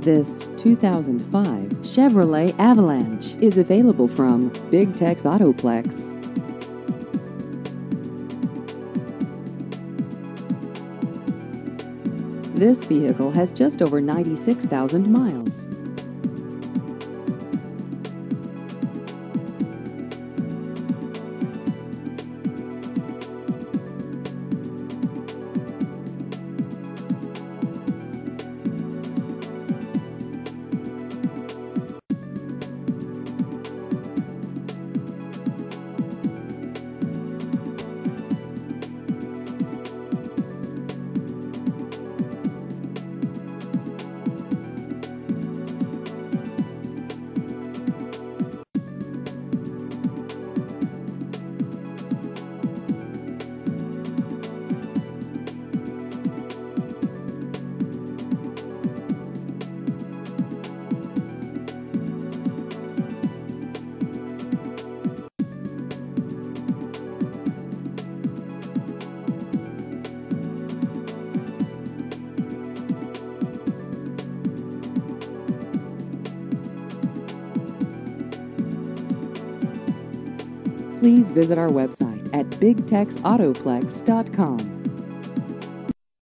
This 2005 Chevrolet Avalanche is available from Big Tex Autoplex. This vehicle has just over 96,000 miles. Please visit our website at bigtexautoplex.com.